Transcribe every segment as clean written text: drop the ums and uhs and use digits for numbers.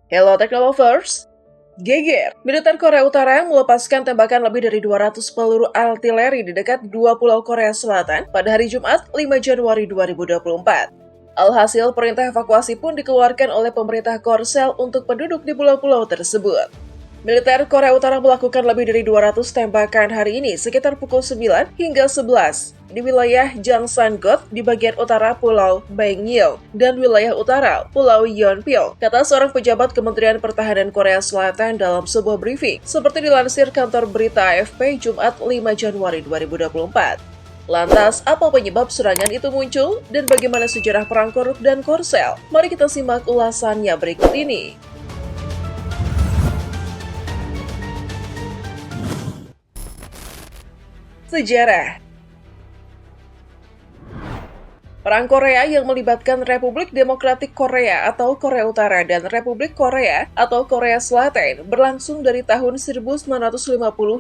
Hello Technolovers! Geger, militer Korea Utara melepaskan tembakan lebih dari 200 peluru artileri di dekat dua pulau Korea Selatan pada hari Jumat 5 Januari 2024. Alhasil, perintah evakuasi pun dikeluarkan oleh pemerintah Korsel untuk penduduk di pulau-pulau tersebut. Militer Korea Utara melakukan lebih dari 200 tembakan hari ini sekitar pukul 9 hingga 11 di wilayah Jangsan-got di bagian utara Pulau Baeknyeong dan wilayah utara Pulau Yeonpyeong, kata seorang pejabat Kementerian Pertahanan Korea Selatan dalam sebuah briefing, seperti dilansir kantor berita AFP Jumat 5 Januari 2024. Lantas, apa penyebab serangan itu muncul dan bagaimana sejarah perang Korup dan Korsel? Mari kita simak ulasannya berikut ini. Sejarah. Perang Korea yang melibatkan Republik Demokratik Korea atau Korea Utara dan Republik Korea atau Korea Selatan berlangsung dari tahun 1950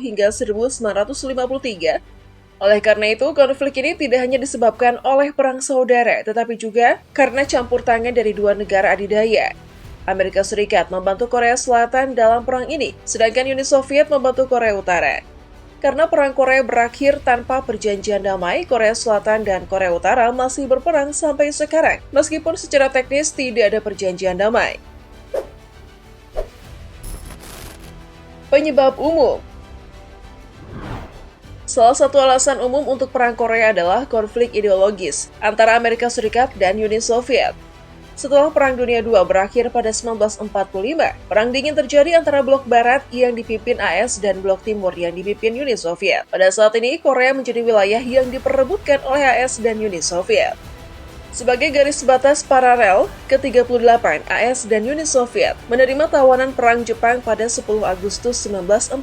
hingga 1953. Oleh karena itu, konflik ini tidak hanya disebabkan oleh perang saudara, tetapi juga karena campur tangan dari dua negara adidaya. Amerika Serikat membantu Korea Selatan dalam perang ini, sedangkan Uni Soviet membantu Korea Utara. Karena perang Korea berakhir tanpa perjanjian damai, Korea Selatan dan Korea Utara masih berperang sampai sekarang, meskipun secara teknis tidak ada perjanjian damai. Penyebab umum. Salah satu alasan umum untuk perang Korea adalah konflik ideologis antara Amerika Serikat dan Uni Soviet. Setelah Perang Dunia II berakhir pada 1945, Perang Dingin terjadi antara Blok Barat yang dipimpin AS dan Blok Timur yang dipimpin Uni Soviet. Pada saat ini, Korea menjadi wilayah yang diperebutkan oleh AS dan Uni Soviet. Sebagai garis batas paralel, ke-38 AS dan Uni Soviet menerima tawanan Perang Jepang pada 10 Agustus 1945,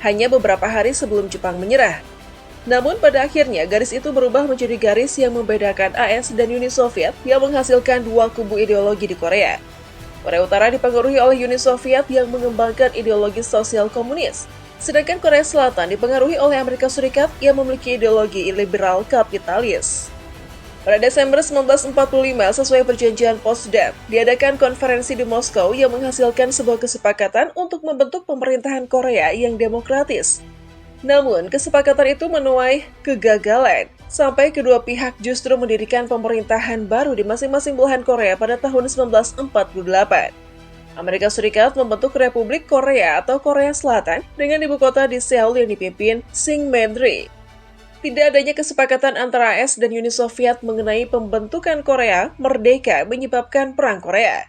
hanya beberapa hari sebelum Jepang menyerah. Namun pada akhirnya garis itu berubah menjadi garis yang membedakan AS dan Uni Soviet yang menghasilkan dua kubu ideologi di Korea. Korea Utara dipengaruhi oleh Uni Soviet yang mengembangkan ideologi sosial komunis, sedangkan Korea Selatan dipengaruhi oleh Amerika Serikat yang memiliki ideologi liberal kapitalis. Pada Desember 1945, sesuai perjanjian Potsdam, diadakan konferensi di Moskow yang menghasilkan sebuah kesepakatan untuk membentuk pemerintahan Korea yang demokratis. Namun, kesepakatan itu menuai kegagalan, sampai kedua pihak justru mendirikan pemerintahan baru di masing-masing belahan Korea pada tahun 1948. Amerika Serikat membentuk Republik Korea atau Korea Selatan dengan ibu kota di Seoul yang dipimpin Syngman-rhee. Tidak adanya kesepakatan antara AS dan Uni Soviet mengenai pembentukan Korea merdeka menyebabkan Perang Korea.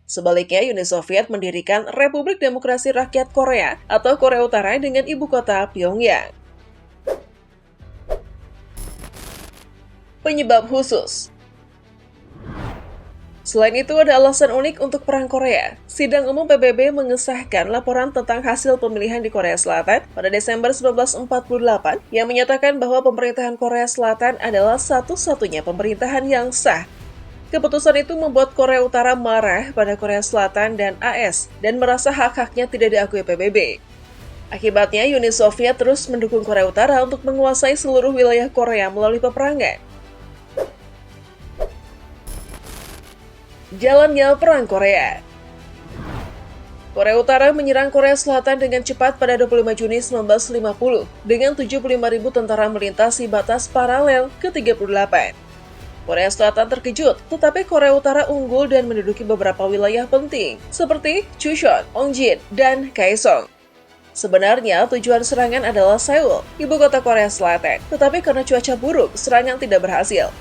Sebaliknya, Uni Soviet mendirikan Republik Demokrasi Rakyat Korea atau Korea Utara dengan ibu kota Pyongyang. Penyebab khusus. Selain itu, ada alasan unik untuk Perang Korea. Sidang Umum PBB mengesahkan laporan tentang hasil pemilihan di Korea Selatan pada Desember 1948 yang menyatakan bahwa pemerintahan Korea Selatan adalah satu-satunya pemerintahan yang sah. Keputusan itu membuat Korea Utara marah pada Korea Selatan dan AS dan merasa hak-haknya tidak diakui PBB. Akibatnya, Uni Soviet terus mendukung Korea Utara untuk menguasai seluruh wilayah Korea melalui peperangan. Jalannya Perang Korea. Korea Utara menyerang Korea Selatan dengan cepat pada 25 Juni 1950 dengan 75.000 tentara melintasi batas paralel ke-38. Korea Selatan terkejut, tetapi Korea Utara unggul dan menduduki beberapa wilayah penting, seperti Chucheon, Ongjin, dan Kaesong. Sebenarnya, tujuan serangan adalah Seoul, ibu kota Korea Selatan, tetapi karena cuaca buruk, serangan tidak berhasil.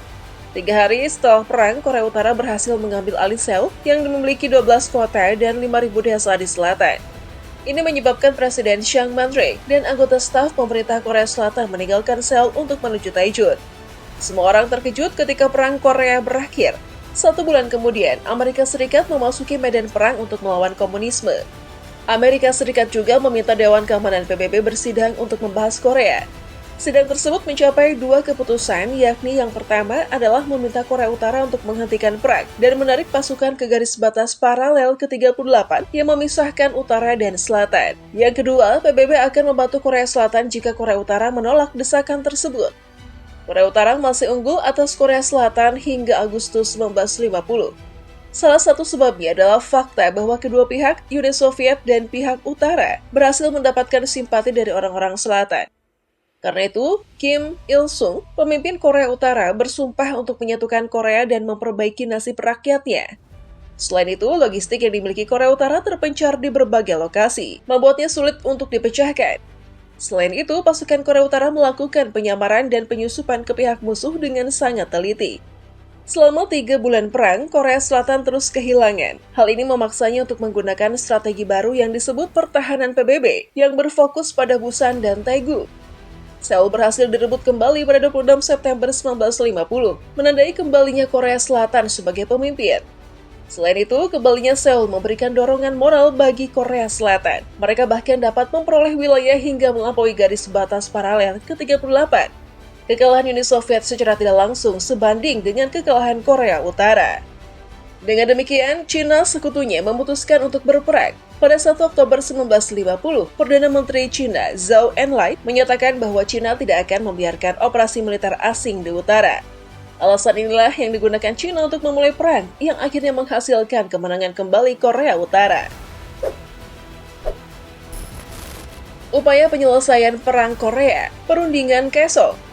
3 hari setelah perang, Korea Utara berhasil mengambil alih Seoul yang memiliki 12 kota dan 5.000 desa di selatan. Ini menyebabkan Presiden Chiang Kai-shek dan anggota staf pemerintah Korea Selatan meninggalkan Seoul untuk menuju Daejeon. Semua orang terkejut ketika Perang Korea berakhir. 1 bulan kemudian, Amerika Serikat memasuki medan perang untuk melawan komunisme. Amerika Serikat juga meminta Dewan Keamanan PBB bersidang untuk membahas Korea. Sidang tersebut mencapai 2 keputusan, yakni yang pertama adalah meminta Korea Utara untuk menghentikan perang dan menarik pasukan ke garis batas paralel ke-38 yang memisahkan utara dan selatan. Yang kedua, PBB akan membantu Korea Selatan jika Korea Utara menolak desakan tersebut. Korea Utara masih unggul atas Korea Selatan hingga Agustus 1950. Salah satu sebabnya adalah fakta bahwa kedua pihak, Uni Soviet dan pihak utara, berhasil mendapatkan simpati dari orang-orang selatan. Karena itu, Kim Il-sung, pemimpin Korea Utara, bersumpah untuk menyatukan Korea dan memperbaiki nasib rakyatnya. Selain itu, logistik yang dimiliki Korea Utara terpencar di berbagai lokasi, membuatnya sulit untuk dipecahkan. Selain itu, pasukan Korea Utara melakukan penyamaran dan penyusupan ke pihak musuh dengan sangat teliti. Selama 3 bulan perang, Korea Selatan terus kehilangan. Hal ini memaksanya untuk menggunakan strategi baru yang disebut pertahanan PBB, yang berfokus pada Busan dan Daegu. Seoul berhasil direbut kembali pada 26 September 1950, menandai kembalinya Korea Selatan sebagai pemimpin. Selain itu, kembalinya Seoul memberikan dorongan moral bagi Korea Selatan. Mereka bahkan dapat memperoleh wilayah hingga melampaui garis batas paralel ke-38. Kekalahan Uni Soviet secara tidak langsung sebanding dengan kekalahan Korea Utara. Dengan demikian, Cina sekutunya memutuskan untuk berperang. Pada 1 Oktober 1950, Perdana Menteri Cina Zhou Enlai menyatakan bahwa Cina tidak akan membiarkan operasi militer asing di utara. Alasan inilah yang digunakan Cina untuk memulai perang yang akhirnya menghasilkan kemenangan kembali Korea Utara. Upaya penyelesaian Perang Korea, Perundingan Kaesong.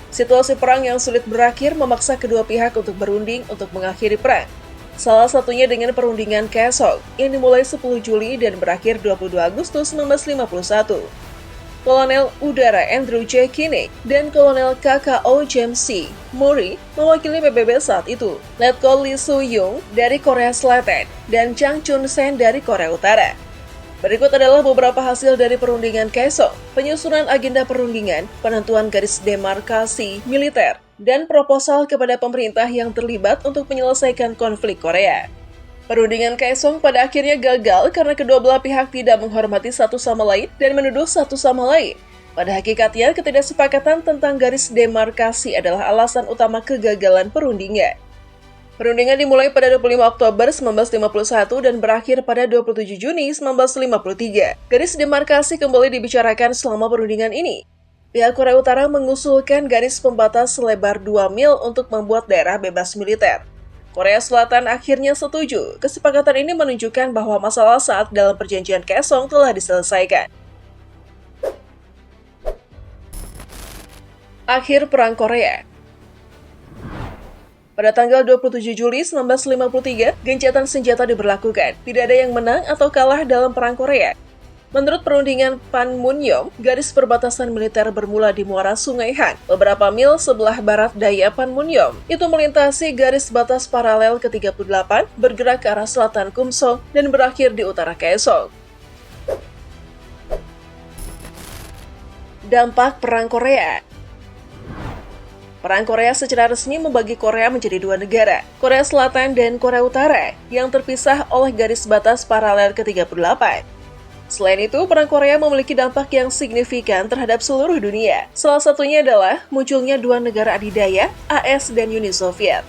Situasi perang yang sulit berakhir memaksa kedua pihak untuk berunding untuk mengakhiri perang. Salah satunya dengan perundingan Kaesong yang dimulai 10 Juli dan berakhir 22 Agustus 1951. Kolonel Udara Andrew J. Kinney dan Kolonel KKO James C. Murray mewakili PBB saat itu, Letkol Lee Soo-young dari Korea Selatan dan Chang Chun-sen dari Korea Utara. Berikut adalah beberapa hasil dari perundingan Kaesong, penyusunan agenda perundingan, penentuan garis demarkasi militer, dan proposal kepada pemerintah yang terlibat untuk menyelesaikan konflik Korea. Perundingan Kaesong pada akhirnya gagal karena kedua belah pihak tidak menghormati satu sama lain dan menuduh satu sama lain. Pada hakikatnya, ketidaksepakatan tentang garis demarkasi adalah alasan utama kegagalan perundingan. Perundingan dimulai pada 25 Oktober 1951 dan berakhir pada 27 Juni 1953. Garis demarkasi kembali dibicarakan selama perundingan ini. Pihak Korea Utara mengusulkan garis pembatas selebar 2 mil untuk membuat daerah bebas militer. Korea Selatan akhirnya setuju. Kesepakatan ini menunjukkan bahwa masalah saat dalam perjanjian Kaesong telah diselesaikan. Akhir Perang Korea. Pada tanggal 27 Juli 1953, gencatan senjata diberlakukan. Tidak ada yang menang atau kalah dalam Perang Korea. Menurut perundingan Panmunjom, garis perbatasan militer bermula di muara Sungai Han, beberapa mil sebelah barat daya Panmunjom. Itu melintasi garis batas paralel ke-38, bergerak ke arah selatan Kumsong, dan berakhir di utara Kaesong. Dampak Perang Korea. Perang Korea secara resmi membagi Korea menjadi 2 negara, Korea Selatan dan Korea Utara, yang terpisah oleh garis batas paralel ke-38. Selain itu, Perang Korea memiliki dampak yang signifikan terhadap seluruh dunia. Salah satunya adalah munculnya 2 negara adidaya, AS dan Uni Soviet.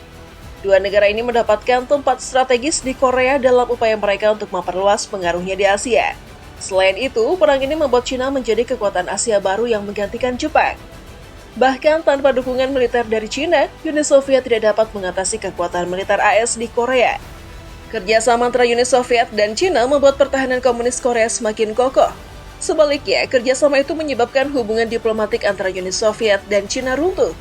2 negara ini mendapatkan tempat strategis di Korea dalam upaya mereka untuk memperluas pengaruhnya di Asia. Selain itu, perang ini membuat Cina menjadi kekuatan Asia baru yang menggantikan Jepang. Bahkan tanpa dukungan militer dari Cina, Uni Soviet tidak dapat mengatasi kekuatan militer AS di Korea. Kerjasama antara Uni Soviet dan Cina membuat pertahanan komunis Korea semakin kokoh. Sebaliknya, kerjasama itu menyebabkan hubungan diplomatik antara Uni Soviet dan Cina runtuh.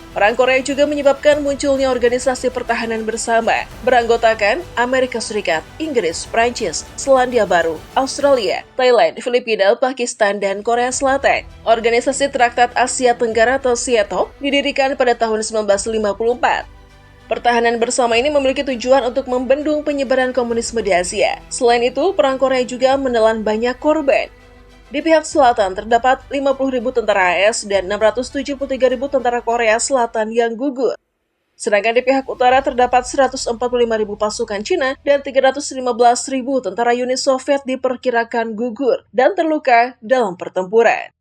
Perang Korea juga menyebabkan munculnya organisasi pertahanan bersama, beranggotakan Amerika Serikat, Inggris, Prancis, Selandia Baru, Australia, Thailand, Filipina, Pakistan, dan Korea Selatan. Organisasi Traktat Asia Tenggara atau SEATO didirikan pada tahun 1954. Pertahanan bersama ini memiliki tujuan untuk membendung penyebaran komunisme di Asia. Selain itu, Perang Korea juga menelan banyak korban. Di pihak selatan terdapat 50.000 tentara AS dan 673.000 tentara Korea Selatan yang gugur. Sedangkan di pihak utara terdapat 145.000 pasukan Cina dan 315.000 tentara Uni Soviet diperkirakan gugur dan terluka dalam pertempuran.